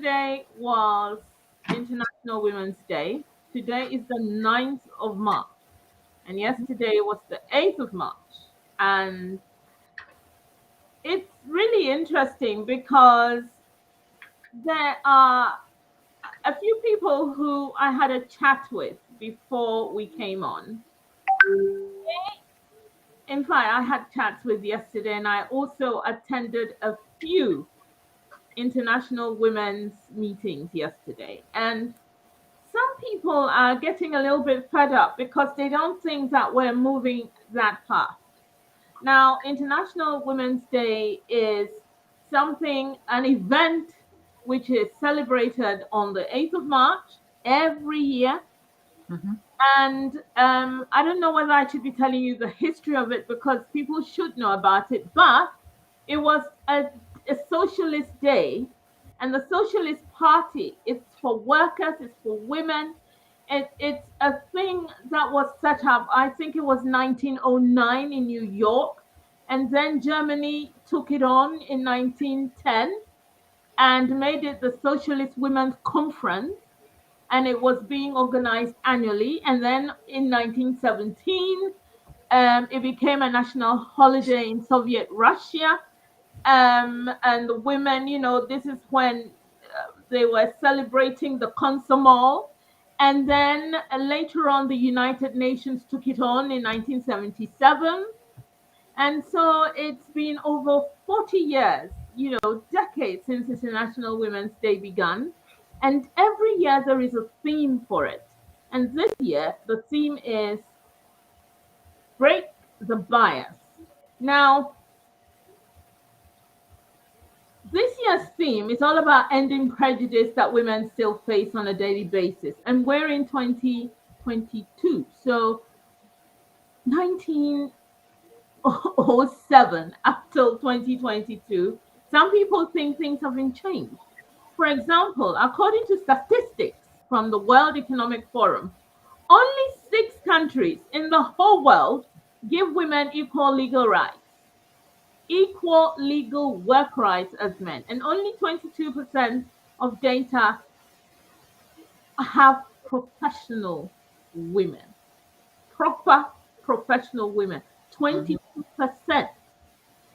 yesterday was International Women's Day. Today is the 9th of March, and yesterday was the 8th of March. And it's really interesting because there are a few people who I had a chat with before we came on. In fact, I had chats with yesterday, and I also attended a few international women's meetings yesterday. And some people are getting a little bit fed up because they don't think that we're moving that fast. Now, International Women's Day is an event which is celebrated on the 8th of March every year. Mm-hmm. And I don't know whether I should be telling you the history of it because people should know about it, but it was a socialist day, and the Socialist Party, it's for workers, it's for women. It's a thing that was set up, I think it was 1909 in New York, and then Germany took it on in 1910 and made it the Socialist Women's Conference, and it was being organized annually. And then in 1917, it became a national holiday in Soviet Russia. And the women, this is when they were celebrating the Komsomol. And then later on, the United Nations took it on in 1977. And so it's been over 40 years, decades since International Women's Day began. And every year there is a theme for it. And this year, the theme is Break the Bias. Now, this year's theme is all about ending prejudice that women still face on a daily basis. And we're in 2022. So 1907 up till 2022, some people think things haven't changed. For example, according to statistics from the World Economic Forum, only 6 countries in the whole world give women equal legal rights, equal legal work rights as men, and only 22% of data have professional women, proper professional women, 22%.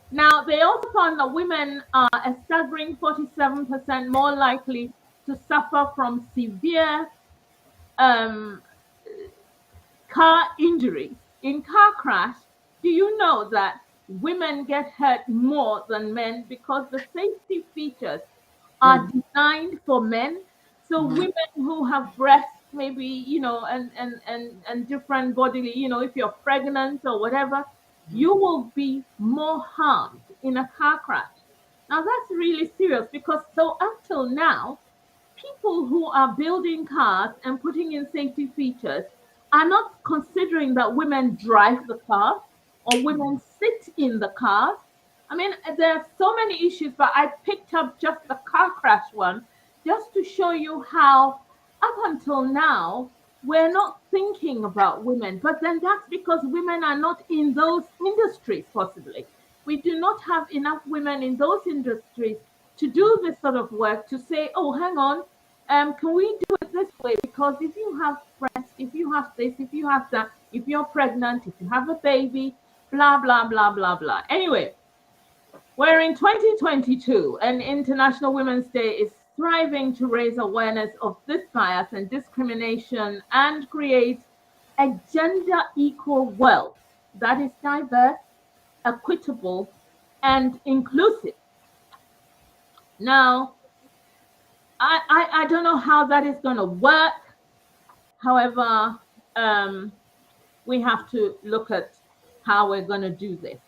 Now, they also found that women are a staggering 47% more likely to suffer from severe car injuries. In car crash, do you know that women get hurt more than men because the safety features are designed for men? So women who have breasts, maybe, and different bodily, if you're pregnant or whatever, you will be more harmed in a car crash. Now that's really serious because so until now, people who are building cars and putting in safety features are not considering that women drive the car or women sit in the cars. I mean, there are so many issues, but I picked up just the car crash one just to show you how, up until now, we're not thinking about women. But then that's because women are not in those industries, possibly. We do not have enough women in those industries to do this sort of work, to say, oh, hang on, can we do it this way? Because if you have breast, if you have this, if you have that, if you're pregnant, if you have a baby, blah, blah, blah, blah, blah. Anyway, we're in 2022, and International Women's Day is striving to raise awareness of this bias and discrimination and create a gender equal world that is diverse, equitable, and inclusive. Now, I don't know how that is going to work. However, we have to look at how we're going to do this.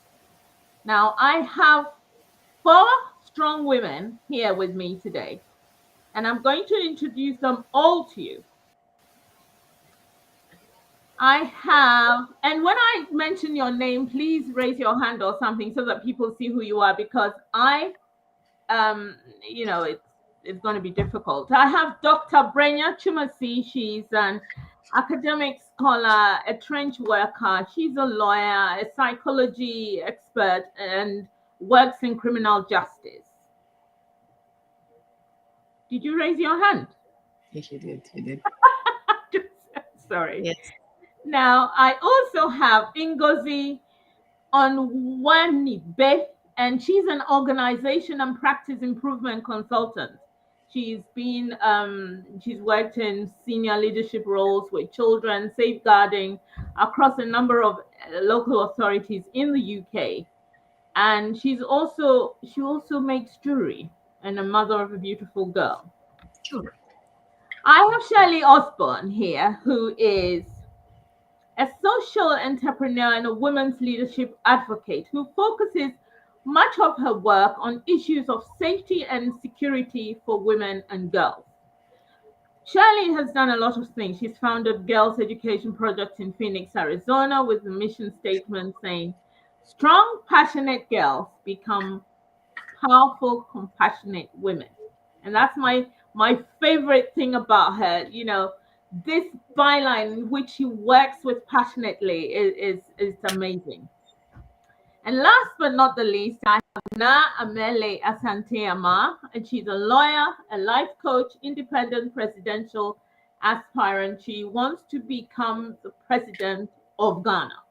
Now, I have 4 strong women here with me today, and I'm going to introduce them all to you. I have, and when I mention your name, please raise your hand or something so that people see who you are, because it's going to be difficult. I have Dr. Brenya Twumasi. She's an academic scholar, a trench worker. She's a lawyer, a psychology expert, and works in criminal justice. Did you raise your hand? Yes, you did. You did. Sorry. Yes. Now, I also have Ngozi Onwuanibe, and she's an organization and practice improvement consultant. She's she's worked in senior leadership roles with children, safeguarding across a number of local authorities in the UK. And she also makes jewelry and a mother of a beautiful girl. Sure. I have Shirley Osborne here, who is a social entrepreneur and a women's leadership advocate who focuses much of her work on issues of safety and security for women and girls. Shirley has done a lot of things. She's founded Girls Education Project in Phoenix, Arizona, with the mission statement saying, "Strong, passionate girls become powerful, compassionate women." And that's my favorite thing about her. This byline in which she works with passionately is amazing. And last but not the least, I have Amerley Asante-Armar, and she's a lawyer, a life coach, independent presidential aspirant. She wants to become the president of Ghana.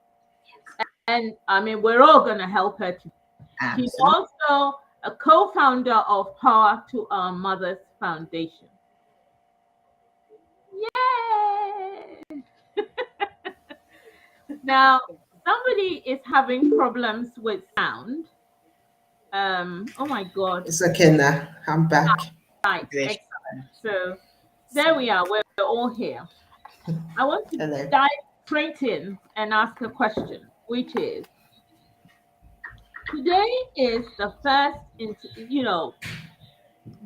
And I mean, we're all going to help her. She's Absolutely. also a co-founder of Power to Our Mothers Foundation. Yay! Now, somebody is having problems with sound. Oh my God. It's okay now. I'm back. Right, excellent. So there we are. We're all here. I want to Hello. dive straight in and ask a question, which is, today is the first,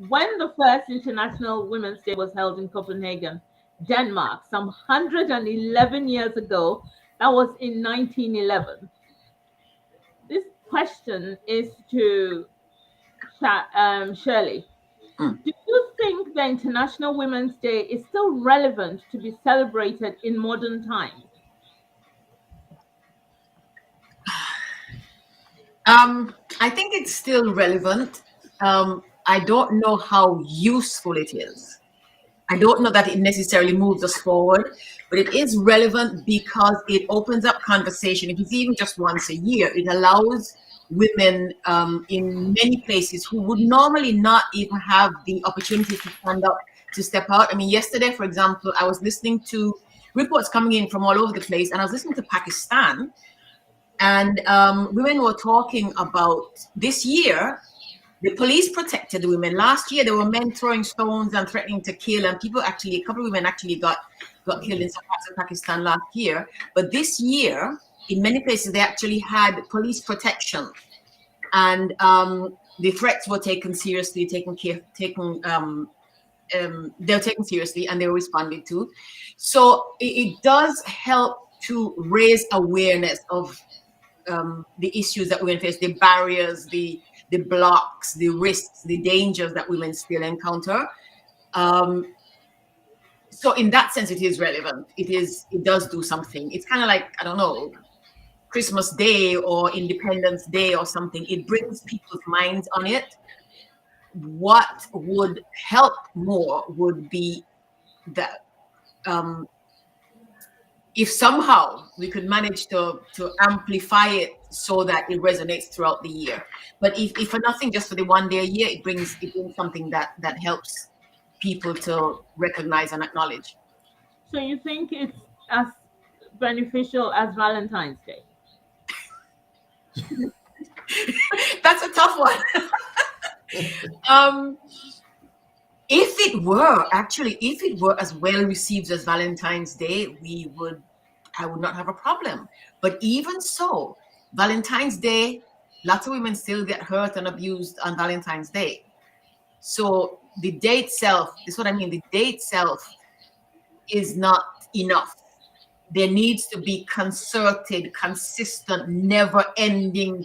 when the first International Women's Day was held in Copenhagen, Denmark, some 111 years ago. That was in 1911. This question is to Shirley. Do you think the International Women's Day is still relevant to be celebrated in modern times? I think it's still relevant. I don't know how useful it is. I don't know that it necessarily moves us forward, but it is relevant because it opens up conversation. If it's even just once a year, it allows women in many places who would normally not even have the opportunity to stand up, to step out. I mean, yesterday, for example, I was listening to reports coming in from all over the place, and I was listening to Pakistan, and women were talking about this year. The police protected the women. Last year, there were men throwing stones and threatening to kill, and a couple of women actually got killed in some parts of Pakistan last year. But this year, in many places, they actually had police protection, and the threats were taken seriously, they were taken seriously, and they were responded to. So it does help to raise awareness of the issues that women face, the barriers, the blocks, the risks, the dangers that women still encounter. So in that sense, it is relevant. It does do something. It's kind of like, I don't know, Christmas Day or Independence Day or something. It brings people's minds on it. What would help more would be that if somehow we could manage to amplify it so that it resonates throughout the year. But if for nothing, just for the one day a year, it brings something that helps people to recognize and acknowledge. So you think it's as beneficial as Valentine's Day? That's a tough one. If it were as well received as Valentine's Day, I would not have a problem. But even so, Valentine's Day, lots of women still get hurt and abused on Valentine's Day. So the day itself, this is what I mean, the day itself is not enough. There needs to be concerted, consistent, never-ending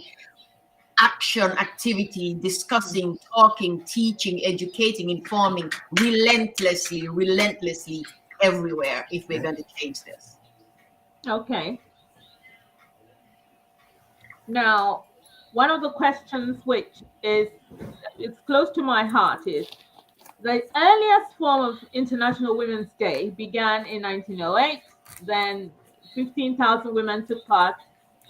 action, activity, discussing, talking, teaching, educating, informing, relentlessly everywhere if we're going to change this. Okay. Now, one of the questions which is it's close to my heart is, The earliest form of International Women's Day began in 1908. Then 15,000 women took part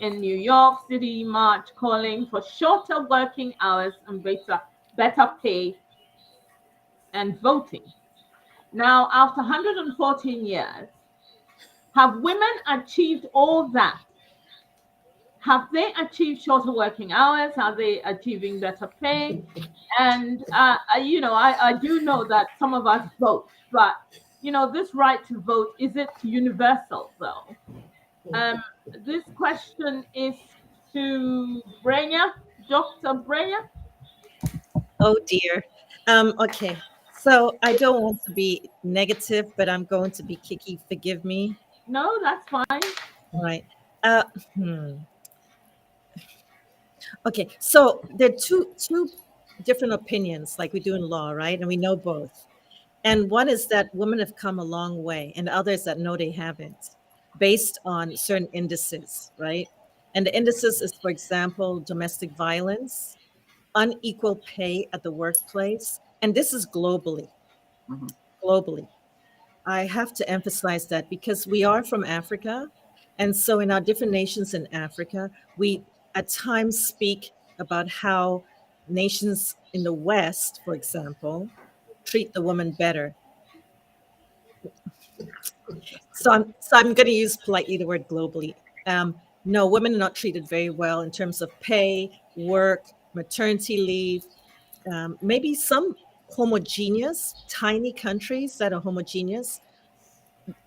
in New York City march calling for shorter working hours and better pay and voting. Now, after 114 years, have women achieved all that? Have they achieved shorter working hours? Are they achieving better pay? And I do know that some of us vote, but this right to vote, is it universal though? Um, this question is to Brenya, Dr. Brenya. Oh dear. Okay. So I don't want to be negative, but I'm going to be Kiki. Forgive me. No, that's fine. All right. Uh, hmm. Okay. So there are two different opinions, like we do in law, right? And we know both. And one is that women have come a long way, and others that no, they haven't, based on certain indices, right? And the indices is, for example, domestic violence, unequal pay at the workplace, and this is globally. Mhm. Globally, I have to emphasize that because we are from Africa, and so in our different nations in Africa, we at times speak about how nations in the West, for example, treat the woman better. So I'm going to use politely the word globally. No, women are not treated very well in terms of pay, work, maternity leave. Maybe some homogeneous, tiny countries that are homogeneous,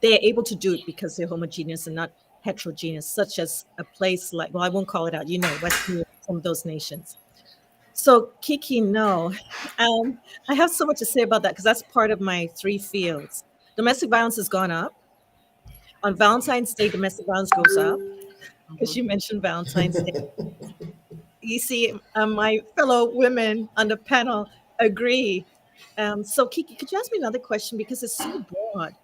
they're able to do it because they're homogeneous and not heterogeneous, such as a place like, well, I won't call it out, West Europe, some of those nations. So, Kiki, no. I have so much to say about that because that's part of my three fields. Domestic violence has gone up. On Valentine's Day, domestic violence goes up because you mentioned Valentine's Day. You see, my fellow women on the panel agree. So, Kiki, could you ask me another question because it's so broad?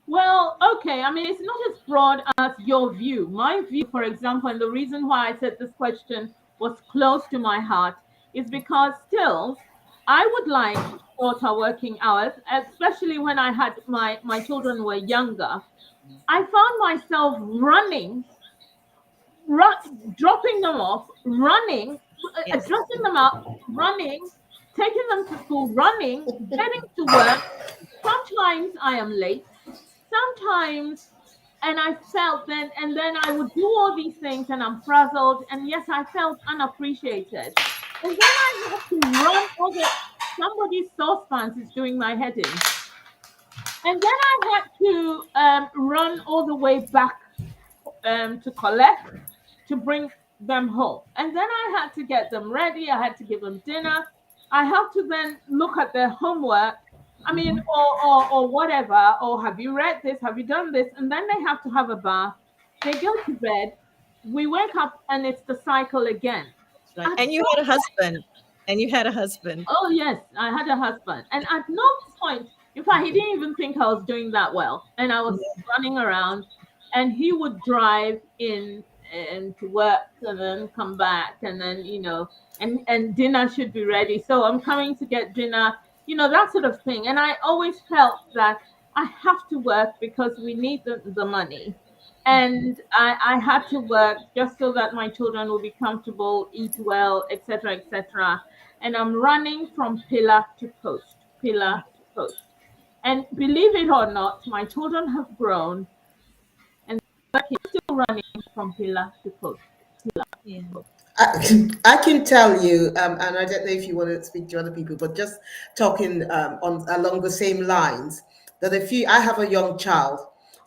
Well, okay. I mean, it's not as broad as your view. My view, for example, and the reason why I said this question was close to my heart is because still, I would like shorter working hours, especially when I had my children were younger. I found myself running, dropping them off, running, Yes. dressing them up, running, taking them to school, running, getting to work. Sometimes I am late. Sometimes, and I felt then, and then I would do all these things and I'm frazzled. And yes, I felt unappreciated. And then I had to run over somebody's saucepans is doing my head in. And then I had to run all the way back to collect, to bring them home. And then I had to get them ready. I had to give them dinner. I have to then look at their homework. I mean, or whatever. Or have you read this? Have you done this? And then they have to have a bath. They go to bed. We wake up and it's the cycle again. Right. At And you no had a husband. And you had a husband. Oh yes, I had a husband, and at no point, in fact, he didn't even think I was doing that well, and I was running around, and he would drive in and to work and then come back, and then and dinner should be ready. So I'm coming to get dinner, that sort of thing. And I always felt that I have to work because we need the money. And I had to work just so that my children will be comfortable, eat well, etc., etc. And I'm running from pillar to post, pillar to post. And believe it or not, my children have grown and I'm still running from pillar to post, pillar Yeah. to post. I can tell you, and I don't know if you want to speak to other people, but just talking on along the same lines, that I have a young child.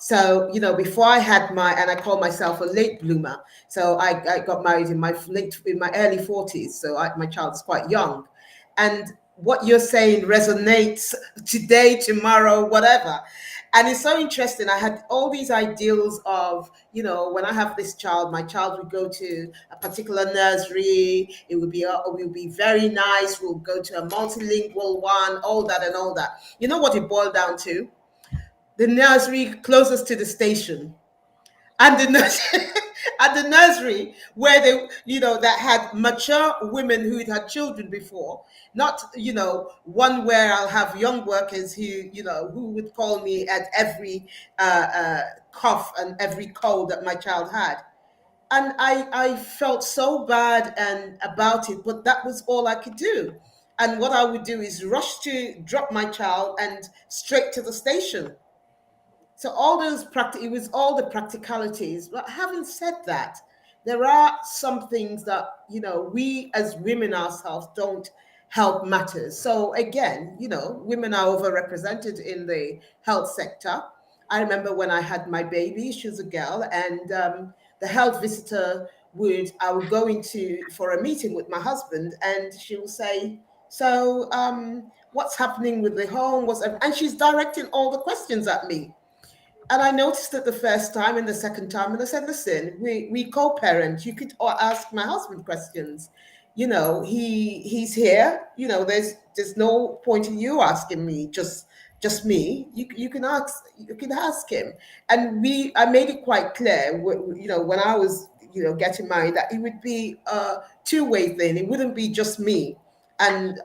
So, before I had and I call myself a late bloomer. So I got married in my early 40s. So my child is quite young. And what you're saying resonates today, tomorrow, whatever. And it's so interesting. I had all these ideals of, when I have this child, my child would go to a particular nursery. It will be very nice. We'll go to a multilingual one, all that and all that. You know what it boiled down to? The nursery closest to the station. And the nursery, at the nursery where they, that had mature women who'd had children before, not, one where I'll have young workers who would call me at every cough and every cold that my child had. And I felt so bad and about it, but that was all I could do. And what I would do is rush to drop my child and straight to the station. So it was all the practicalities. But having said that, there are some things that, we as women ourselves don't help matters. So again, women are overrepresented in the health sector. I remember when I had my baby, she was a girl, and the health visitor I would go into for a meeting with my husband, and she will say, so what's happening with the home? And she's directing all the questions at me. And I noticed it the first time and the second time, and I said, "Listen, we co-parent. You could ask my husband questions. He's here. There's no point in you asking me just me. You can ask him." And I made it quite clear, when I was getting married, that it would be a two-way thing. It wouldn't be just me, and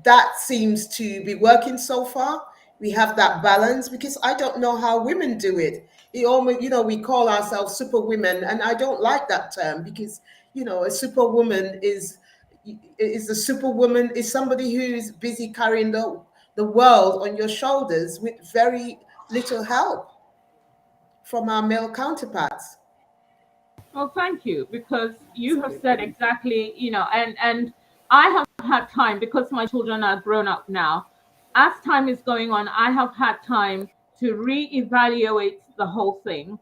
that seems to be working so far. We have that balance, because I don't know how women do it. It almost, we call ourselves super women, and I don't like that term, because a superwoman is a superwoman is somebody who's busy carrying the world on your shoulders with very little help from our male counterparts. Well, thank you, because you have said exactly, and I have had time, because my children are grown up now. As time is going on, I have had time to reevaluate the whole thing.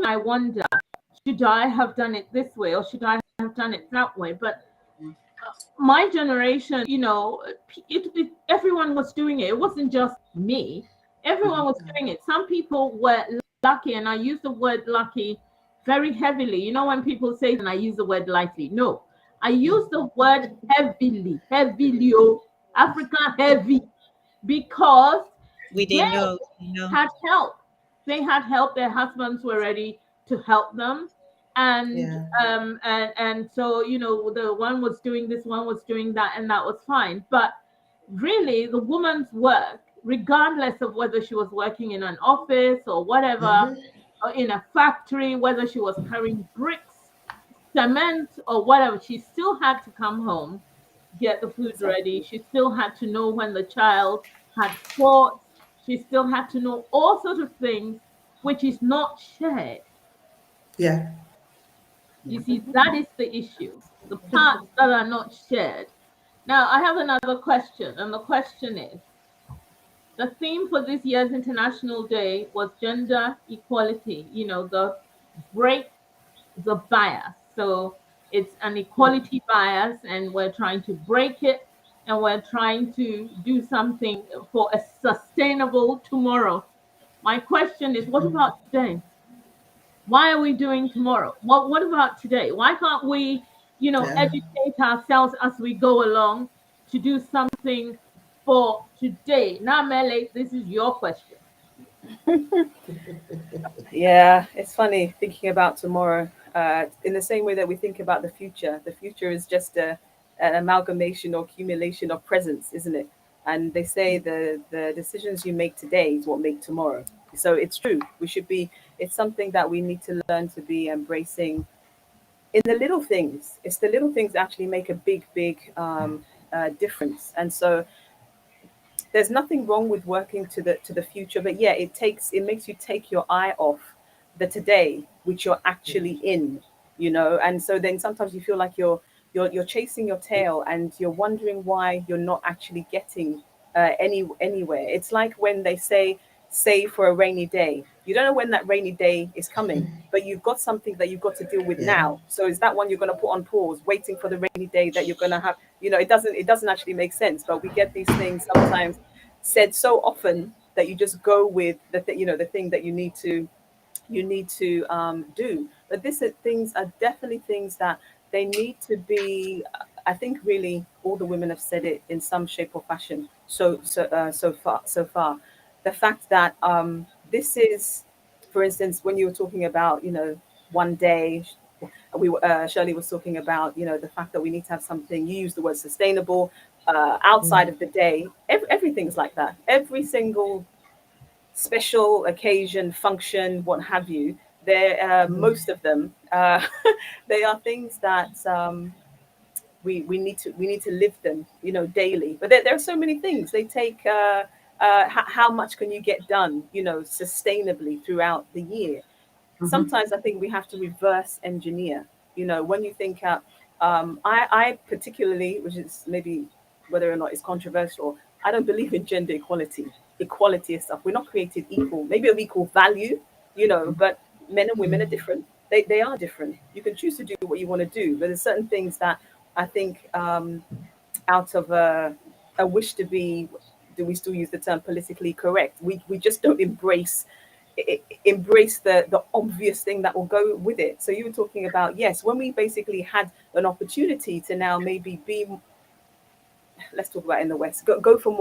I wonder, should I have done it this way, or should I have done it that way? But my generation, everyone was doing it. It wasn't just me. Everyone was doing it. Some people were lucky, and I use the word lucky very heavily. When people say, and I use the word lightly. No, I use the word heavily, Africa heavy, because We they didn't know. had help. They had help. Their husbands were ready to help them. And Yeah. and so the one was doing this, one was doing that, and that was fine. But really, the woman's work, regardless of whether she was working in an office or whatever, Hmm. or in a factory, whether she was carrying bricks, cement, or whatever, she still had to come home, get the food ready. She still had to know when the child had sports. She still had to know all sorts of things, which is not shared. Yeah. You see, that is the issue. The parts that are not shared. Now, I have another question, and the question is, the theme for this year's International Day was gender equality, the break the bias. So it's an equality bias, and we're trying to break it, and we're trying to do something for a sustainable tomorrow. My question is, what about today? Why are we doing tomorrow? What about today? Why can't we, Yeah. educate ourselves as we go along to do something for today? Now, Mele, this is your question. Yeah, it's funny thinking about tomorrow. In the same way that we think about the future is just an amalgamation or accumulation of presence, isn't it? And they say the decisions you make today is what make tomorrow. So it's true. It's something that we need to learn to be embracing in the little things. It's the little things that actually make a big difference. And so there's nothing wrong with working to the future, but yeah, it makes you take your eye off the today, which you're actually in, and so then sometimes you feel like you're chasing your tail, and you're wondering why you're not actually getting anywhere. It's like when they say save for a rainy day. You don't know when that rainy day is coming, but you've got something that you've got to deal with Yeah. now. So is that one you're going to put on pause, waiting for the rainy day that you're going to have? It doesn't actually make sense. But we get these things sometimes said so often that you just go with the thing that you need to do. But things are definitely things that they need to be. I think really all the women have said it in some shape or fashion. So far, the fact that this is for instance, when you were talking about, one day, Shirley was talking about, the fact that we need to have something. You use the word sustainable outside of the day. Everything's like that. Every single special occasion, function, what have you. There, most of them, they are things that we need to live them, daily. But there are so many things. They take how much can you get done, sustainably throughout the year. Sometimes I think we have to reverse engineer. When you think I particularly, which is maybe whether or not it's controversial, I don't believe in gender equality and stuff. We're not created equal, maybe of equal value, but men and women are different. They are different. You can choose to do what you want to do, but there's certain things that I think out of a wish to be, do we still use the term politically correct? We just don't embrace the obvious thing that will go with it. So you were talking about, yes, when we basically had an opportunity to now maybe be, let's talk about in the West, go for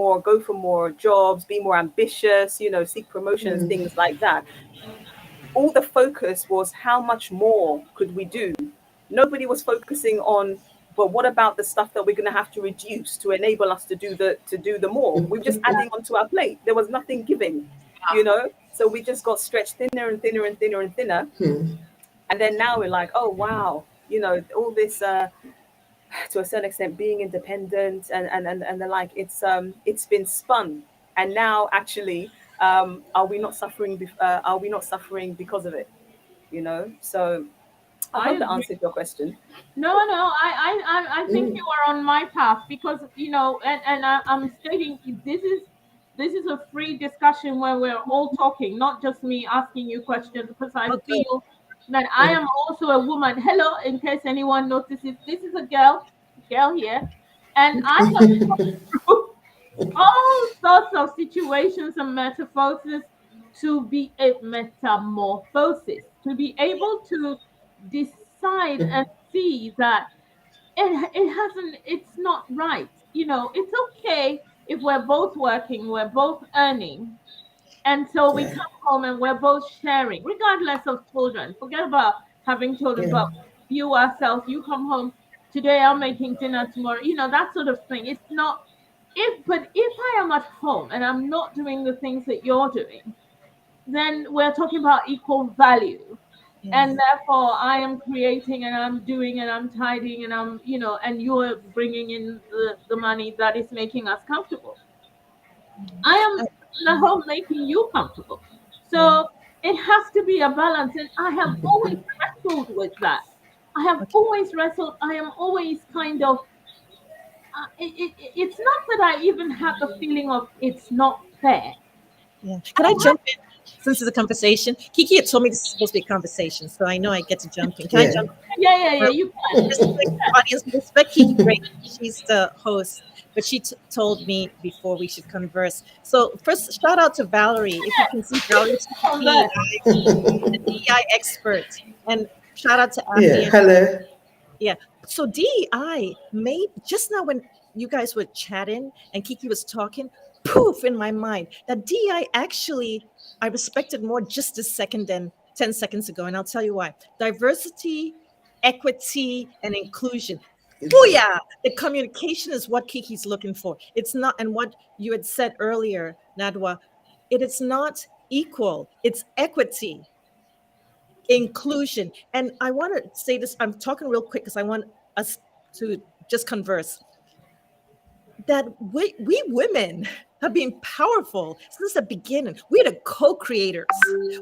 more jobs, be more ambitious, seek promotions, things like that. All the focus was how much more could we do. Nobody was focusing on, but what about the stuff that we're going to have to reduce to enable us to do the more? We're just adding onto our plate. There was nothing giving, so we just got stretched thinner and thinner and thinner and thinner. And then now we're like, oh wow, all this to a certain extent being independent and the like, it's been spun. And now actually, are we not suffering because of it? So I hope that answered your question. No, I think you are on my path because and I'm stating this is a free discussion where we're all talking, not just me asking you questions, because I feel that I am also a woman. Hello, in case anyone notices, this is a girl here, and I have gone through all sorts of situations and metamorphoses to be a metamorphosis, to be able to decide and see that it's not right. It's okay if we're both working, we're both earning, and so we come home and we're both sharing, regardless of children. Forget about having children, but you ourselves, you come home today, I'm making dinner tomorrow, that sort of thing. It's not but if I am at home and I'm not doing the things that you're doing, then we're talking about equal value. And therefore I am creating and I'm doing and I'm tidying and I'm, and you're bringing in the money that is making us comfortable. I am at home making you comfortable. So it has to be a balance. And I have always wrestled with that. I have always wrestled. I am always kind of, it's not that I even have the feeling of it's not fair. Yeah. Can I jump in? Since it's a conversation, Kiki had told me this is supposed to be a conversation, so I know I get to jump in. Can I jump in? Yeah, you can. Just like audience, respect Kiki great. She's the host, but she told me before we should converse. So first, shout out to Valerie. If you can see Valerie, the DEI expert, and shout out to Abby. Hello. Yeah. So DEI made just now when you guys were chatting and Kiki was talking, poof in my mind that DEI actually I respected more just a second than 10 seconds ago. And I'll tell you why. Diversity, equity, and inclusion. Booyah! The communication is what Kiki's looking for. It's not, and what you had said earlier, Nadwa, it is not equal, it's equity, inclusion. And I want to say this, I'm talking real quick because I want us to just converse. That we women have been powerful since the beginning. We're the co-creators.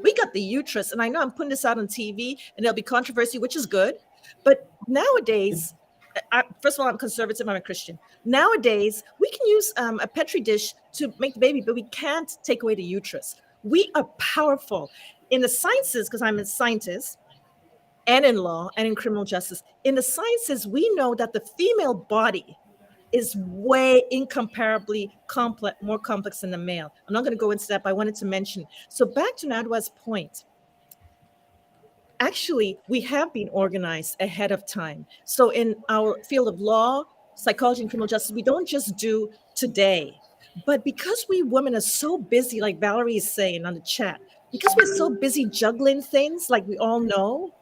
We got the uterus, and I know I'm putting this out on TV, and there'll be controversy, which is good. But nowadays, first of all, I'm conservative. I'm a Christian. Nowadays, we can use a petri dish to make the baby, but we can't take away the uterus. We are powerful in the sciences because I'm a scientist, and in law, and in criminal justice. In the sciences, we know that the female body is way incomparably more complex than the male. I'm not going to go into that, but I wanted to mention. So back to Nadwa's point. Actually, we have been organized ahead of time. So in our field of law, psychology, and criminal justice, we don't just do today. But because we women are so busy, like Valerie is saying on the chat, because we're so busy juggling things, like we all know,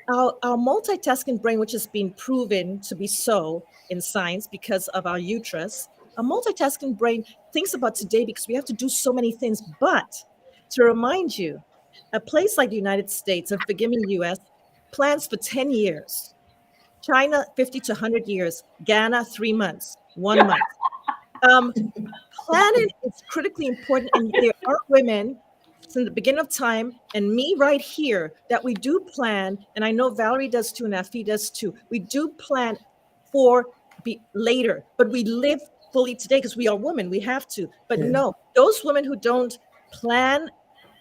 our multitasking brain, which has been proven to be so in science because of our uterus, a multitasking brain thinks about today because we have to do so many things. But to remind you, a place like the United States, and forgive me, US, plans for 10 years. China, 50 to 100 years. Ghana, 3 months, 1 month. Um, Planning is critically important, and there are women since the beginning of time, and me right here, that we do plan, and I know Valerie does too, and Afi does too. We do plan for later, but we live fully today because we are women. We have to. But no, those women who don't plan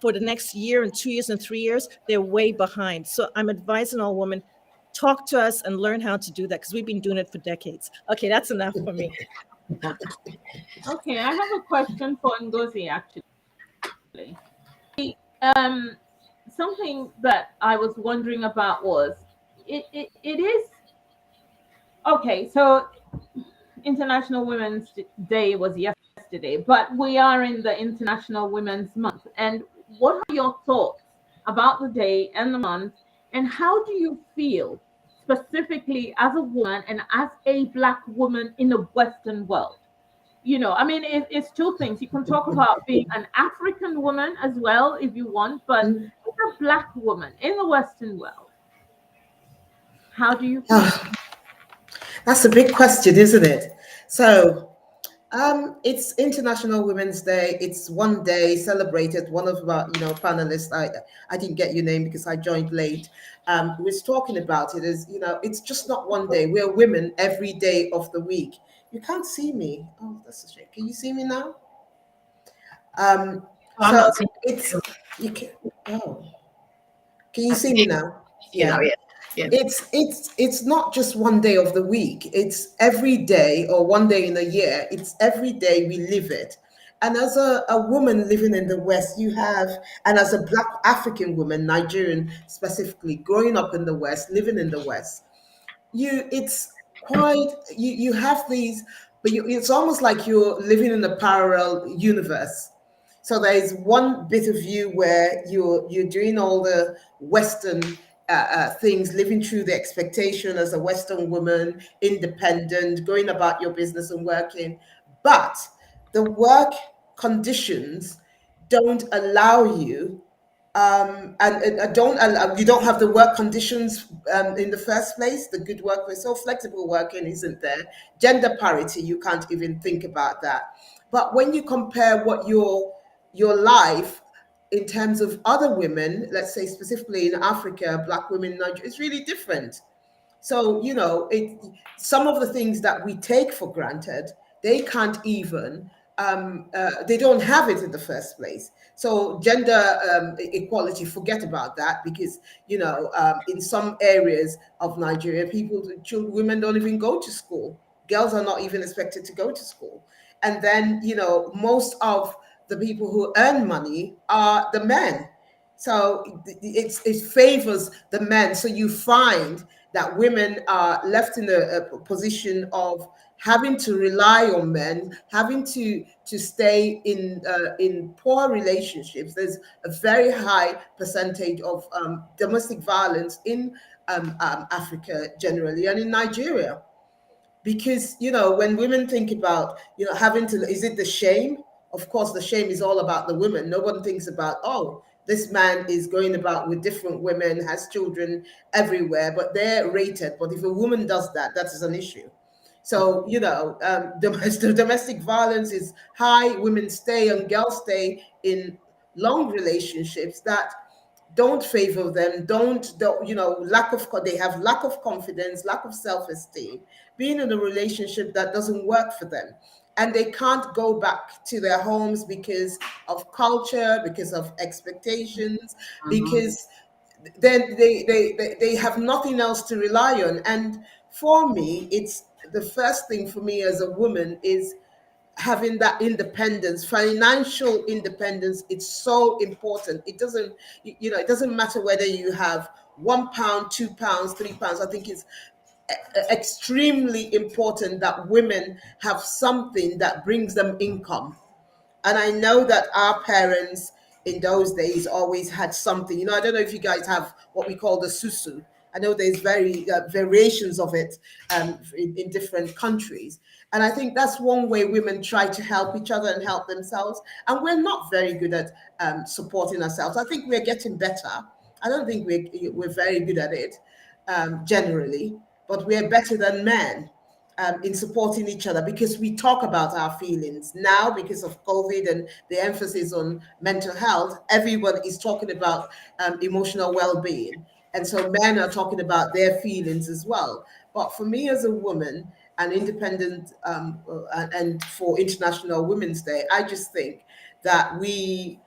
for the next year and 2 years and 3 years, they're way behind. So I'm advising all women, talk to us and learn how to do that because we've been doing it for decades. Okay, that's enough for me. Okay, I have a question for Ngozi actually. Something that I was wondering about was it is okay. So International Women's Day was yesterday, but we are in the International Women's Month. And what are your thoughts about the day and the month? And how do you feel specifically as a woman and as a Black woman in the Western world? You know, I mean, it's two things. You can talk about being an African woman as well if you want, but as a Black woman in the Western world, how do you feel? That's a big question, isn't it? So, it's International Women's Day. It's one day celebrated. One of our, panelists, I didn't get your name because I joined late. Who was talking about it is, it's just not one day. We're women every day of the week. You can't see me. Oh, that's a shame. Can you see me now? I'm So not saying it's you can. Oh, can you see me now? yeah. It's not just one day of the week. It's every day or one day in a year. It's every day we live it. And as a woman living in the West, and as a Black African woman, Nigerian specifically, growing up in the West, living in the West, it's quite, you have these, but it's almost like you're living in a parallel universe. So there is one bit of you where you're doing all the Western things, living through the expectation as a Western woman, independent, going about your business and working. But the work conditions don't allow you, and don't allow, you don't have the work conditions in the first place. The good work, we're so flexible working isn't there. Gender parity, you can't even think about that. But when you compare what your life in terms of other women, let's say specifically in Africa, Black women in Nigeria, it's really different. So, some of the things that we take for granted, they can't even, they don't have it in the first place. So gender equality, forget about that because, in some areas of Nigeria, women don't even go to school. Girls are not even expected to go to school. And then, most of the people who earn money are the men. So it favors the men. So you find that women are left in a position of having to rely on men, having to stay in poor relationships. There's a very high percentage of domestic violence in Africa generally and in Nigeria. Because when women think about having to, is it the shame? Of course the shame is all about the women. No one thinks about, oh, this man is going about with different women, has children everywhere, but they're rated. But if a woman does that, that is an issue. So domestic violence is high. Women stay and girls stay in long relationships that don't favor them, don't they have lack of confidence, lack of self-esteem, being in a relationship that doesn't work for them, and they can't go back to their homes because of culture, because of expectations, because then they have nothing else to rely on. And for me, it's the first thing for me as a woman is having that independence, financial independence. It's so important. It doesn't, it doesn't matter whether you have £1, £2, £3. I think it's extremely important that women have something that brings them income. And I know that our parents, in those days always had something. You know, I don't know if you guys have what we call the susu. I know there's variations of it in different countries. And I think that's one way women try to help each other and help themselves. And we're not very good at supporting ourselves. I think we're getting better. I don't think we're very good at it generally, but we're better than men in supporting each other because we talk about our feelings. Now, because of COVID and the emphasis on mental health, everyone is talking about emotional well-being. And so men are talking about their feelings as well. But for me as a woman, an independent and for International Women's Day, I just think that we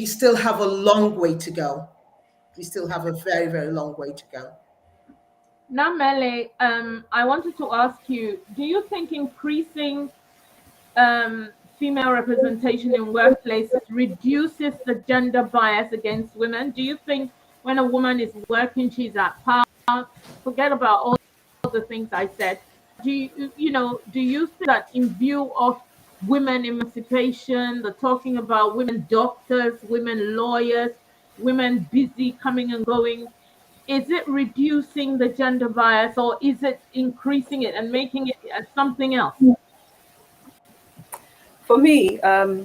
still have a long way to go. We still have a very, very long way to go. Now, Mele, I wanted to ask you, do you think increasing female representation in workplaces reduces the gender bias against women? Do you think when a woman is working, she's at par? Forget about all the things I said. Do you think that in view of women emancipation, the talking about women doctors, women lawyers, women busy coming and going, is it reducing the gender bias or is it increasing it and making it something else? For me, no,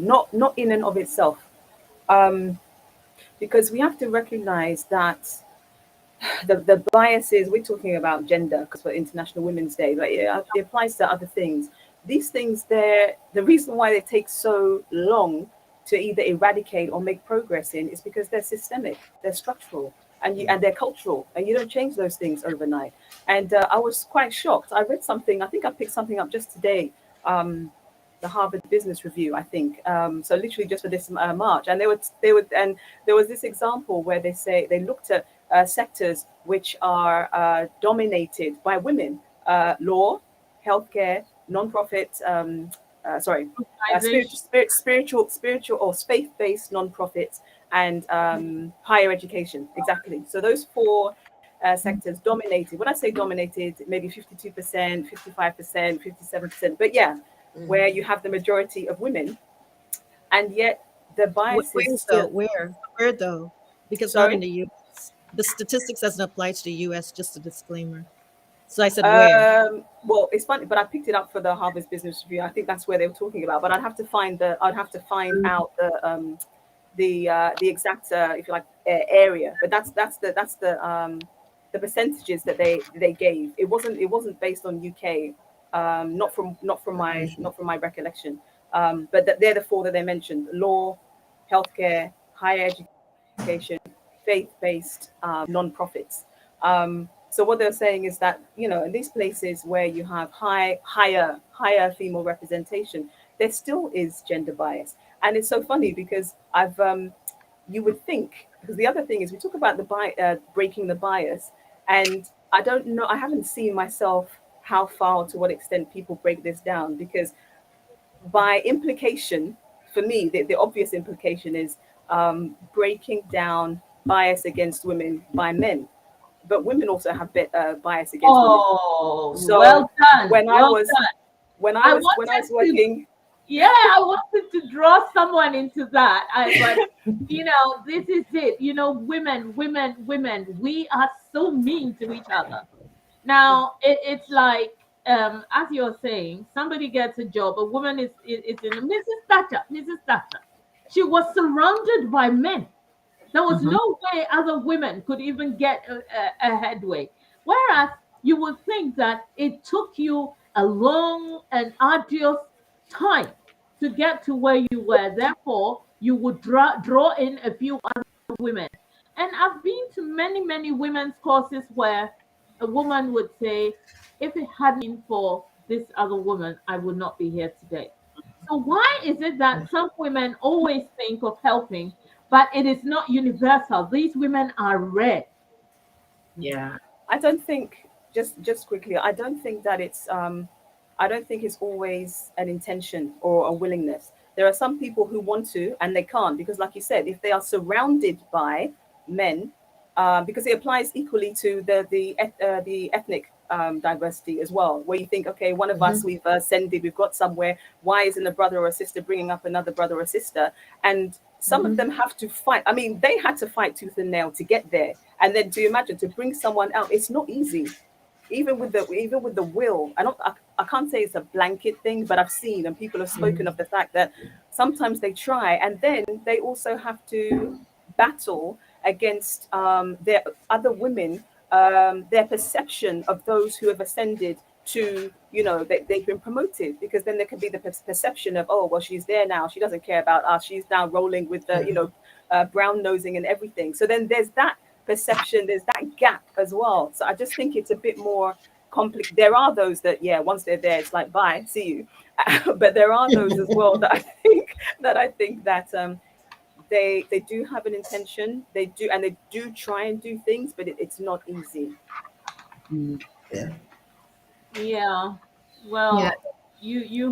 not in and of itself, because we have to recognize that the biases we're talking about gender because for International Women's Day, but it applies to other things. These things, the reason why they take so long to either eradicate or make progress in is because they're systemic, they're structural, and they're cultural, and you don't change those things overnight. And I was quite shocked. I read something. I think I picked something up just today. The Harvard Business Review, I think. So literally just for this March, and and there was this example where they looked at sectors which are dominated by women: law, healthcare, non-profit. Spiritual or faith-based non-profits, and higher education. Exactly. So those four sectors dominated. When I say dominated, maybe 52%, 55%, 57%. But yeah, where you have the majority of women, and yet the bias Where is still where though? Because not in the U.S. The statistics doesn't apply to the U.S. Just a disclaimer. So I said where. Well, it's funny, but I picked it up for the Harvard Business Review. I think that's where they were talking about. But I'd have to find out the exact if you like area. But that's the percentages that they gave. It wasn't based on UK. Not from my recollection. But they're the four that they mentioned: law, healthcare, higher education, faith-based non-profits. So what they're saying is that, in these places where you have higher female representation, there still is gender bias. And it's so funny because you would think, because the other thing is we talk about the breaking the bias, and I don't know, I haven't seen myself how far, to what extent people break this down, because by implication, for me, the obvious implication is breaking down bias against women by men. But women also have bias against women. So well done. When I was working, I wanted to draw someone into that. But this is it. Women, we are so mean to each other. Now it's like, as you're saying, somebody gets a job. A woman is in Mrs. Thatcher. She was surrounded by men. There was no way other women could even get a headway. Whereas you would think that it took you a long and arduous time to get to where you were. Therefore, you would draw in a few other women. And I've been to many, many women's courses where a woman would say, if it hadn't been for this other woman, I would not be here today. So why is it that some women always think of helping, but it is not universal? These women are rare. Yeah. I don't think, just quickly, I don't think that I don't think it's always an intention or a willingness. There are some people who want to and they can't, because like you said, if they are surrounded by men, because it applies equally to the ethnic diversity as well, where you think, okay, one of us, we've ascended, we've got somewhere. Why isn't a brother or a sister bringing up another brother or sister? And some of them have to fight. I mean, they had to fight tooth and nail to get there. And then to imagine to bring someone out, it's not easy. Even with the will, I can't say it's a blanket thing, but I've seen and people have spoken of the fact that sometimes they try, and then they also have to battle against their other women, their perception of those who have ascended to, they've been promoted, because then there could be the perception of, oh, well, she's there now, she doesn't care about us, she's now rolling with the brown nosing and everything. So then there's that perception, there's that gap as well. So I just think it's a bit more complex. There are those that, once they're there, it's like, bye, see you. But there are those as well that I think that they do have an intention, they do try and do things, but it's not easy. Yeah. Well, you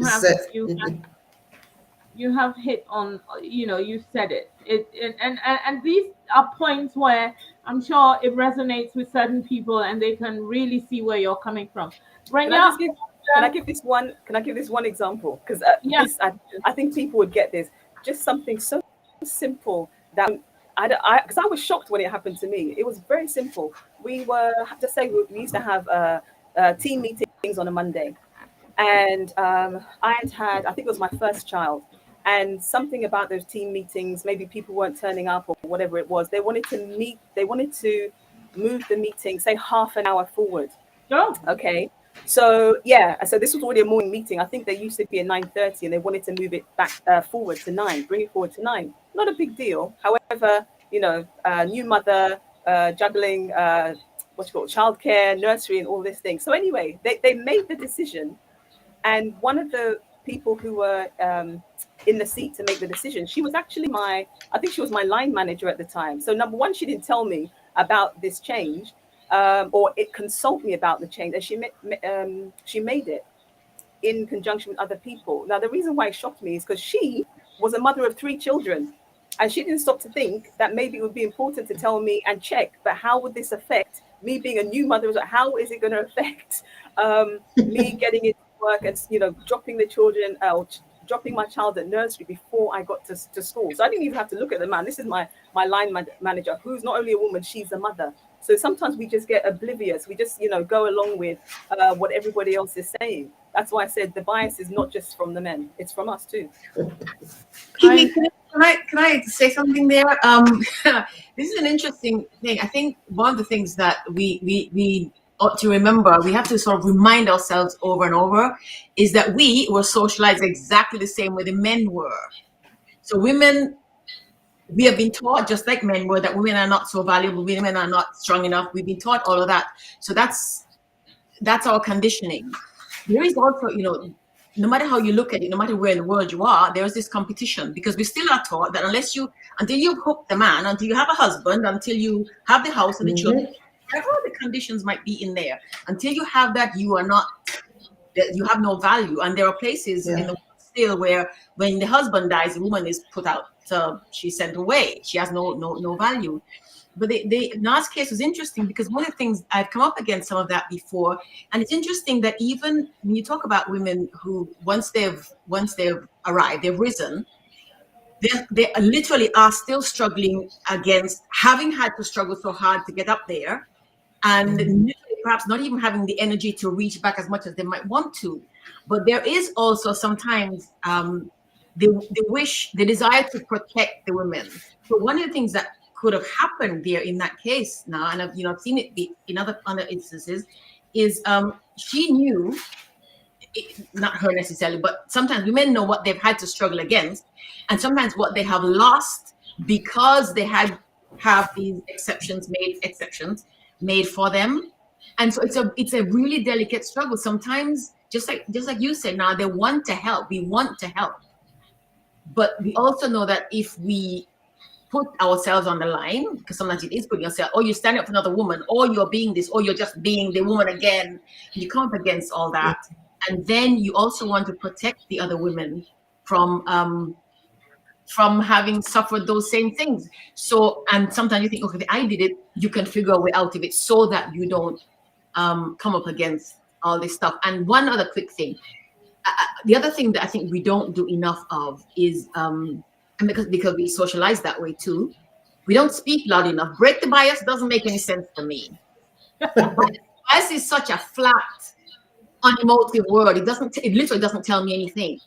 have hit on, you said it. And these are points where I'm sure it resonates with certain people and they can really see where you're coming from. Brenya, can I give this one example? Because I think people would get this. Just something so simple that because I was shocked when it happened to me. It was very simple. We used to have team meetings on a Monday, and I think it was my first child. And something about those team meetings, maybe people weren't turning up or whatever it was. They wanted to move the meeting, say half an hour forward. Oh. Okay. So this was already a morning meeting. I think they used to be at 9:30 and they wanted to move it back forward to 9, bring it forward to 9. Not a big deal. However, new mother, juggling, childcare, nursery and all this thing. So anyway, they made the decision, and one of the people who were in the seat to make the decision, she was actually my line manager at the time. So number one, she didn't tell me about this change, or consult me about the change, and she made it in conjunction with other people. Now, the reason why it shocked me is because she was a mother of 3 children, and she didn't stop to think that maybe it would be important to tell me and check, but how would this affect me being a new mother? How is it going to affect me getting into work and dropping the children out, dropping my child at nursery before I got to school? So I didn't even have to look at the man. This is my line manager, who's not only a woman, she's a mother. So sometimes we just get oblivious. We just go along with what everybody else is saying. That's why I said the bias is not just from the men; it's from us too. Can I say something there? This is an interesting thing. I think one of the things that we ought to remember, we have to sort of remind ourselves over and over, is that we were socialized exactly the same way the men were. So women, we have been taught, just like men were, that women are not so valuable, women are not strong enough. We've been taught all of that. So that's our conditioning. There is also, no matter how you look at it, no matter where in the world you are, there is this competition, because we still are taught that until you hook the man, until you have a husband, until you have the house and the children, whatever the conditions might be in there, until you have that, you have no value. And there are places in the world still where when the husband dies, the woman is put out, she's sent away, she has no value. But Na's case was interesting because one of the things, I've come up against some of that before, and it's interesting that even when you talk about women who once they've arrived, they've risen, they literally are still struggling against having had to struggle so hard to get up there, and perhaps not even having the energy to reach back as much as they might want to. But there is also sometimes the desire to protect the women. So one of the things that could have happened there in that case now, and I've seen it be in other instances, is she knew, not her necessarily, but sometimes women know what they've had to struggle against, and sometimes what they have lost because they have these exceptions made for them. And so it's a really delicate struggle. Sometimes, just like you said, now they want to help. We want to help, but we also know that if we put ourselves on the line, because sometimes it is putting yourself, or you stand up for another woman, or you're being this, or you're just being the woman again. You come up against all that, and then you also want to protect the other women from having suffered those same things. So, and sometimes you think, okay, I did it. You can figure a way out of it so that you don't come up against all this stuff. And one other quick thing, the other thing that I think we don't do enough of is, and because we socialize that way too, we don't speak loud enough. Break the bias doesn't make any sense to me. Bias is such a flat, unemotive word. It literally doesn't tell me anything.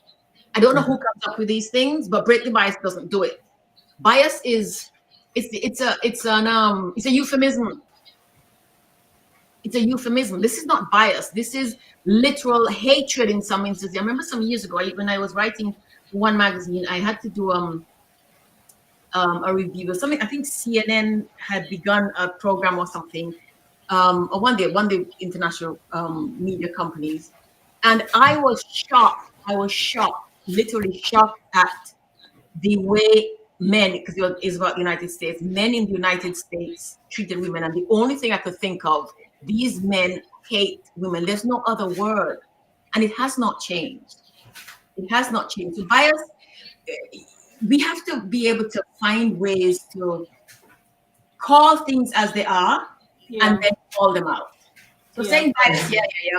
I don't know who comes up with these things, but break the bias doesn't do it. Bias is it's a euphemism. It's a euphemism. This is not bias. This is literal hatred in some instances. I remember some years ago when I was writing one magazine, I had to do a review of something. I think CNN had begun a program or something, or one day international media companies, and I was shocked. Literally shocked at the way men, because it is about the United States, men in the United States treated women. And the only thing I could think of, these men hate women. There's no other word. And it has not changed. It has not changed. So bias, we have to be able to find ways to call things as they are and then call them out. So saying bias,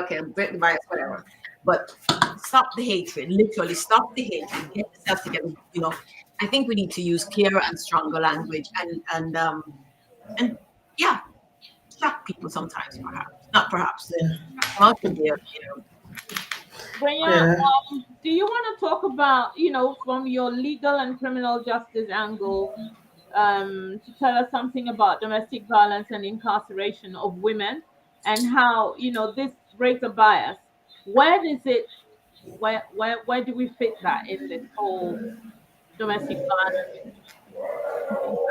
okay, break the bias, whatever. But stop the hatred, literally stop the hatred, get yourself together. You know, I think we need to use clearer and stronger language and shock people sometimes, not perhaps. Out there, you know. Brenya, do you want to talk about, from your legal and criminal justice angle, to tell us something about domestic violence and incarceration of women and how, this breaks the bias? Where do we fit that in this whole domestic violence?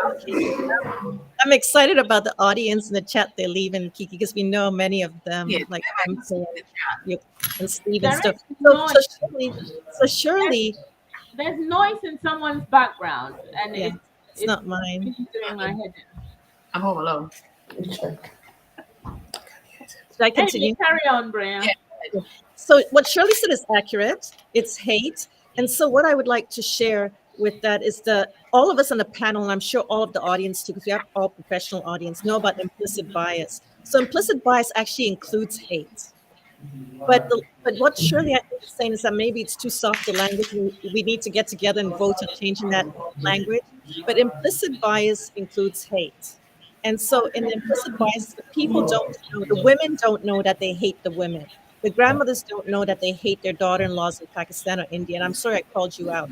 Okay. I'm excited about the audience in the chat they leave in, Kiki, because we know many of them, like and Steve and stuff. So Shirley, there's noise in someone's background, and it's not mine. Doing my head in. I'm home alone. Should I continue? Anyway, carry on, Brenya. Yeah. So what Shirley said is accurate. It's hate. And so what I would like to share with that is that all of us on the panel, and I'm sure all of the audience too, because we have all professional audience, know about implicit bias. So implicit bias actually includes hate. But what Shirley I think is saying is that maybe it's too soft the language. We need to get together and vote on changing that language. But implicit bias includes hate. And so in implicit bias, the people don't know, the women don't know that they hate the women. The grandmothers don't know that they hate their daughter-in-laws in Pakistan or India. And I'm sorry I called you out.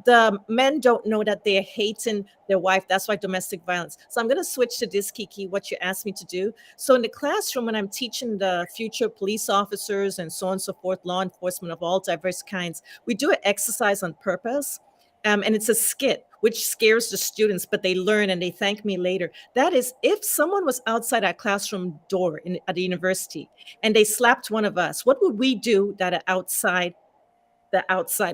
The men don't know that they're hating their wife. That's why domestic violence. So I'm going to switch to this, Kiki, what you asked me to do. So in the classroom, when I'm teaching the future police officers and so on and so forth, law enforcement of all diverse kinds, we do an exercise on purpose. And it's a skit, which scares the students, but they learn and they thank me later. That is, if someone was outside our classroom door at the university and they slapped one of us, what would we do that are outside?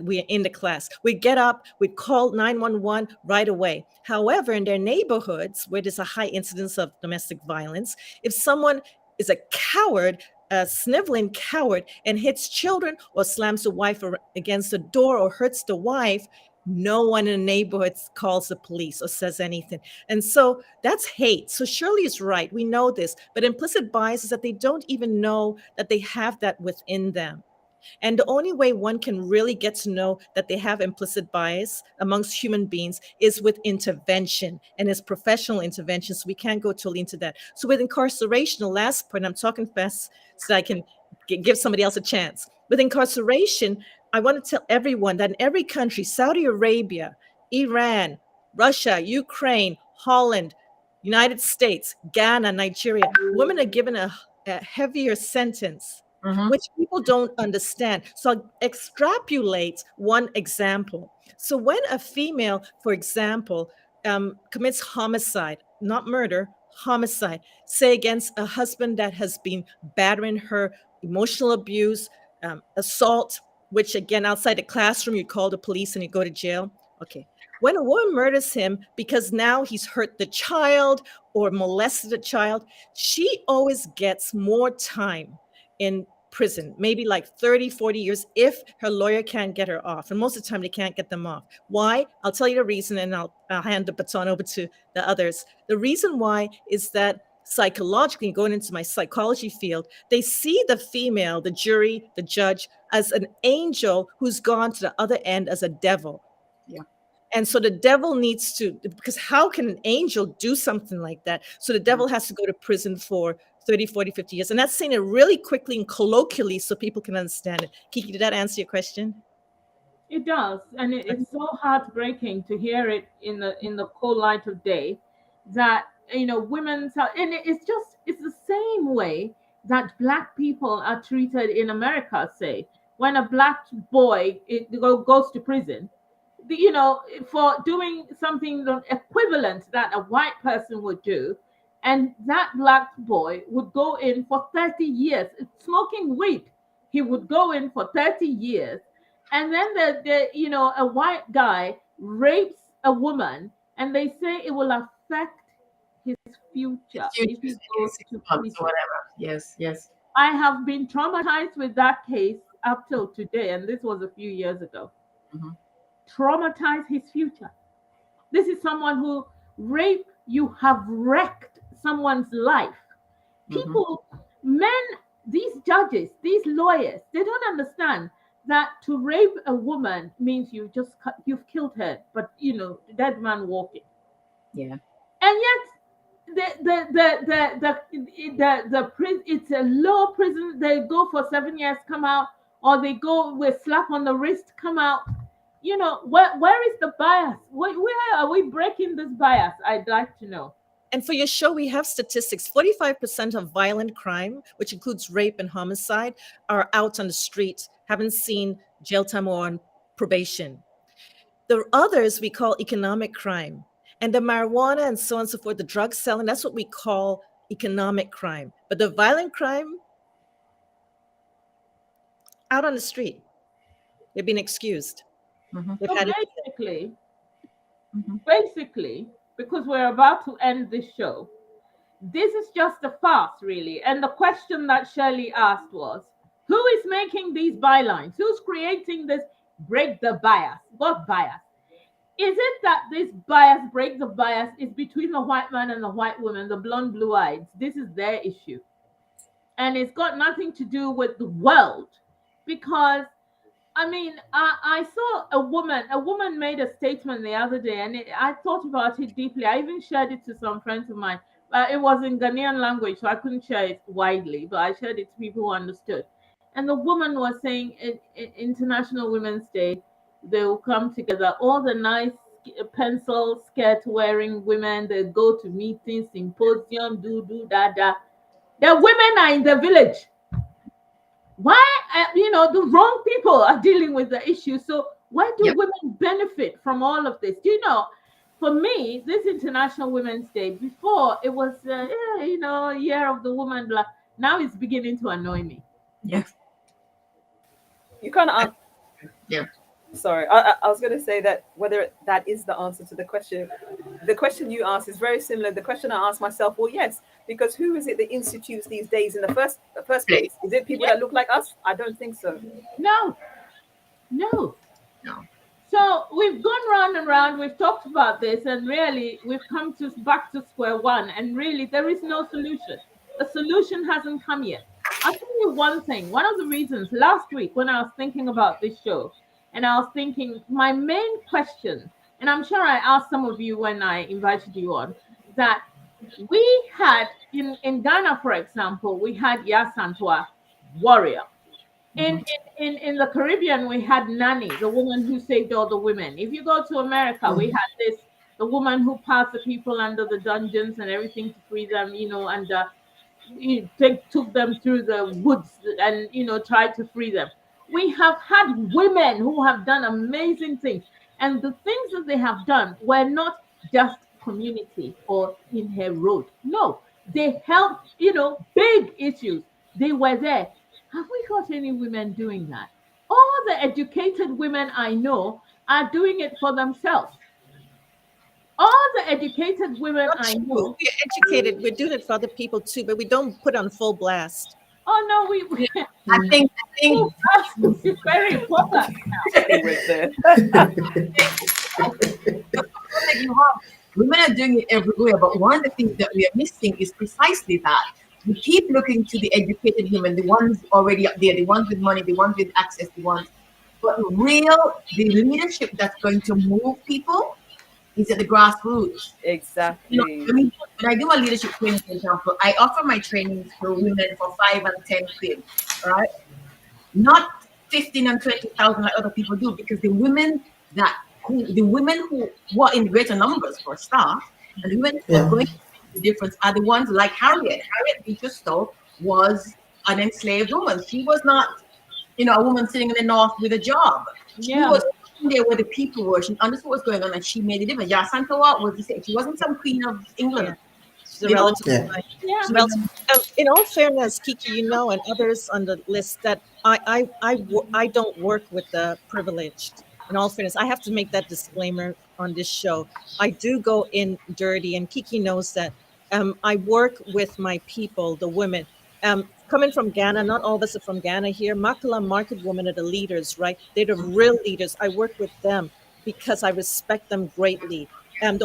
We are in the class. We get up, we call 911 right away. However, in their neighborhoods where there's a high incidence of domestic violence, if someone is a coward, a sniveling coward, and hits children or slams the wife against the door or hurts the wife, no one in the neighborhood calls the police or says anything. And so that's hate. So Shirley is right. We know this. But implicit bias is that they don't even know that they have that within them. And the only way one can really get to know that they have implicit bias amongst human beings is with intervention, and it's professional intervention. So we can't go totally into that. So with incarceration, the last point, I'm talking fast so I can give somebody else a chance. With incarceration, I want to tell everyone that in every country, Saudi Arabia, Iran, Russia, Ukraine, Holland, United States, Ghana, Nigeria, women are given a heavier sentence, which people don't understand. So I'll extrapolate one example. So when a female, for example, commits homicide, not murder, homicide, say against a husband that has been battering her, emotional abuse, assault, which again, outside the classroom, you call the police and you go to jail. Okay. When a woman murders him because now he's hurt the child or molested the child, she always gets more time in prison, maybe like 30, 40 years if her lawyer can't get her off. And most of the time they can't get them off. Why? I'll tell you the reason and I'll hand the baton over to the others. The reason why is that psychologically, going into my psychology field, they see the female, the jury, the judge, as an angel who's gone to the other end as a devil. Yeah. And so the devil needs to, because how can an angel do something like that? So the devil has to go to prison for 30, 40, 50 years. And that's saying it really quickly and colloquially so people can understand it. Kiki, did that answer your question? It does, and it's so heartbreaking to hear it in the cold light of day, that women's health, and it's the same way that Black people are treated in America. Say when a Black boy goes to prison, for doing something equivalent that a white person would do, and that Black boy would go in for 30 years smoking weed. He would go in for 30 years. And then a white guy rapes a woman, and they say it will affect his future if he goes to prison. Whatever. Yes, yes. I have been traumatized with that case up till today, and this was a few years ago. Mm-hmm. Traumatize his future. This is someone who you have wrecked someone's life. People, men, these judges, these lawyers, they don't understand that to rape a woman means you've killed her, but dead man walking. Yeah. And yet it's a low prison. They go for 7 years, come out, or they go with slap on the wrist, come out. Where is the bias? Where are we breaking this bias? I'd like to know. And for your show, we have statistics. 45% of violent crime, which includes rape and homicide, are out on the street, haven't seen jail time or on probation. The others we call economic crime. And the marijuana and so on and so forth, the drug selling, that's what we call economic crime. But the violent crime, out on the street. They've been excused. So basically, because we're about to end this show, this is just a farce, really. And the question that Shirley asked was, who is making these bylines? Who's creating this break the bias? What bias? Is it that this bias, break the bias, is between the white man and the white woman, the blonde, blue-eyed? This is their issue. And it's got nothing to do with the world. Because I saw a woman made a statement the other day, and I thought about it deeply. I even shared it to some friends of mine. It was in Ghanaian language, so I couldn't share it widely, but I shared it to people who understood. And the woman was saying, International Women's Day, they will come together, all the nice pencil skirt wearing women, they go to meetings, symposium, da. The women are in the village. Why, the wrong people are dealing with the issue. So why do women benefit from all of this? For me, this International Women's Day, before it was, Year of the Woman, blah. Now it's beginning to annoy me. Yeah. You kind of, yeah. Sorry, I was going to say that whether that is the answer to the question you asked is very similar. The question I asked myself, well, yes, because who is it that institutes these days in the first place? Is it people that look like us? I don't think so. No. So we've gone round and round. We've talked about this, and really we've come back to square one. And really, there is no solution. The solution hasn't come yet. I'll tell you one thing. One of the reasons last week when I was thinking about this show, and I was thinking, my main question, and I'm sure I asked some of you when I invited you on, that we had in Ghana, for example, we had Yasantua, warrior. In the Caribbean, we had Nani, the woman who saved all the women. If you go to America, we had the woman who passed the people under the dungeons and everything to free them, and took them through the woods and tried to free them. We have had women who have done amazing things, and the things that they have done were not just community or in her road. No, they helped big issues. They were there. Have we got any women doing that? All the educated women I know are doing it for themselves. All the educated women I know. We're educated. We're doing it for other people too, but we don't put on full blast. Oh no, we I think it's very important. Women are doing it everywhere, but one of the things that we are missing is precisely that. We keep looking to the educated women, the ones already up there, the ones with money, the ones with access, but the leadership that's going to move people is at the grassroots. Exactly. I mean, when I do a leadership training, for example, I offer my trainings to women for 5 and 10 quid, right? Not 15 and 20,000 like other people do, because the women who were in greater numbers for a start, and the women who are Yeah. going to make the difference are the ones like Harriet. Harriet Beecher Stowe was an enslaved woman. She was not, a woman sitting in the north with a job. She Yeah. was there where the people were. She understood what was going on, and she made a difference. Jacinta was the same. She wasn't some queen of England. Yeah. She's a relative of Yeah. mine. Yeah. She's a relative. In all fairness, Kiki, and others on the list, that I don't work with the privileged. In all fairness, I have to make that disclaimer on this show. I do go in dirty, and Kiki knows that. I work with my people, the women. Coming from Ghana, not all of us are from Ghana here. Makala market women are the leaders, right? They're the real leaders. I work with them because I respect them greatly. The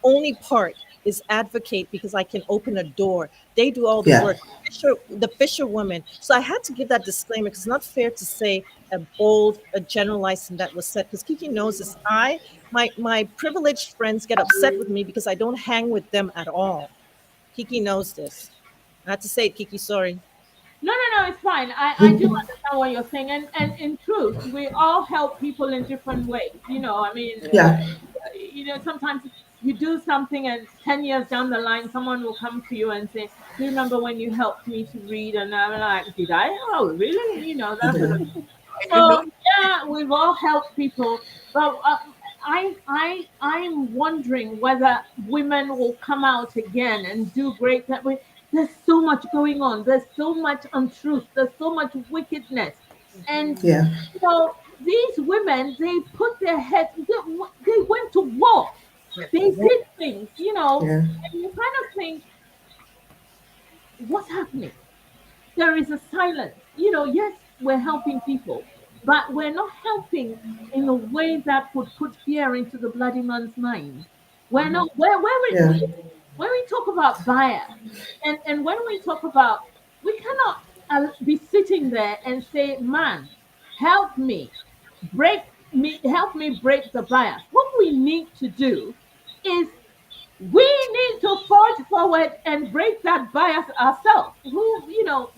only part is advocate, because I can open a door. They do all the Yeah. work. The fisher woman. So I had to give that disclaimer, because it's not fair to say a generalizing that was said. Because Kiki knows this. My privileged friends get upset with me because I don't hang with them at all. Kiki knows this. I had to say it, Kiki. Sorry. No, no, no, it's fine. I do understand what you're saying. And in truth, we all help people in different ways. I mean, Yeah. Yeah. sometimes you do something and 10 years down the line, someone will come to you and say, do you remember when you helped me to read? And I'm like, did I? Oh, really? That sort of thing. I don't know. So yeah, we've all helped people, but I'm wondering whether women will come out again and do great. There's so much going on. There's so much untruth. There's so much wickedness, and Yeah. these women, they put their heads. They went to war. They did things, Yeah. and you kind of think, what's happening? There is a silence. Yes, we're helping people, but we're not helping in a way that would put fear into the bloody man's mind. We're not Yeah. when we talk about bias, and when we talk about, we cannot be sitting there and say, man, help me help me break the bias. What we need to do is we need to forge forward and break that bias ourselves.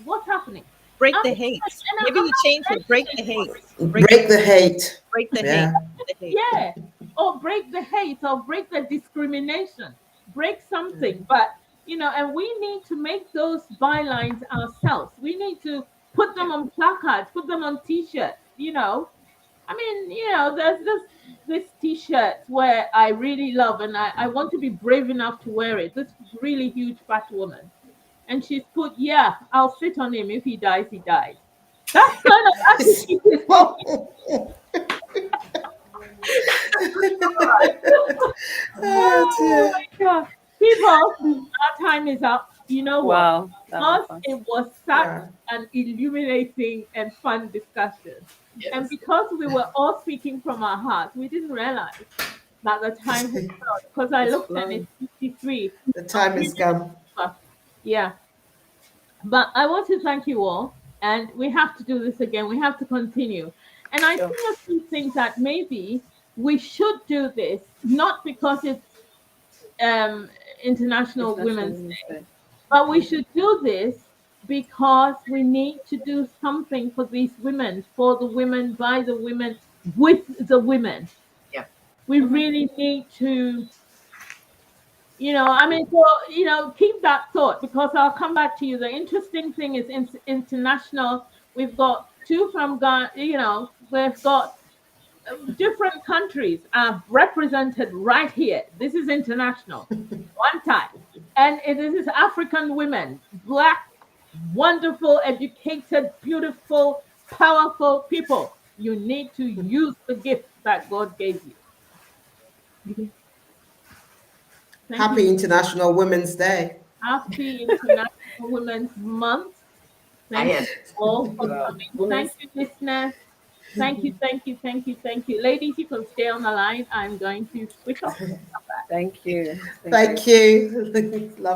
What's happening? Break I'm, the hate. and Maybe I'm we not change it. Break the mentioning, hate. Break the hate. Break the hate. Yeah. The hate. yeah, or break the hate, or break the discrimination, break something. But and we need to make those bylines ourselves. We need to put them on placards, put them on T-shirts. I mean, there's this T-shirt where I really love, and I want to be brave enough to wear it. This really huge fat woman, and she's put, "Yeah, I'll sit on him. If he dies, he dies." That's kind of attitude is what Oh Oh dear. my God. People, our time is up. You know what? Wow, that was Because fun. it was such Yeah. an illuminating and fun discussion. And Yes. because we were all speaking from our hearts, we didn't realize that the time had gone. Because I It's looked and it's flown. 53. The I'm time is really gone. over. Yeah. But I want to thank you all. And we have to do this again. We have to continue. And I Sure. seriously think that maybe we should do this, not because it's um, International International Women's Women's Day, Day. but we should do this because we need to do something for these women, for the women, by the women, with the women. Yeah. We really need to, I mean, so, keep that thought, because I'll come back to you. The interesting thing is international. We've got two from Ghana, we've got different countries are represented right here. This is international, one time. And this is African women, black, wonderful, educated, beautiful, powerful people. You need to use the gift that God gave you. Thank you. Happy International Women's Day. Happy International Women's Month. Ah, Thank you yes. all for Wow. coming. Thank Women's you, listeners. Thank you, thank you, thank you, thank you. Ladies, you can stay on the line. I'm going to switch off. Thank you. Thank you. Thank you. Love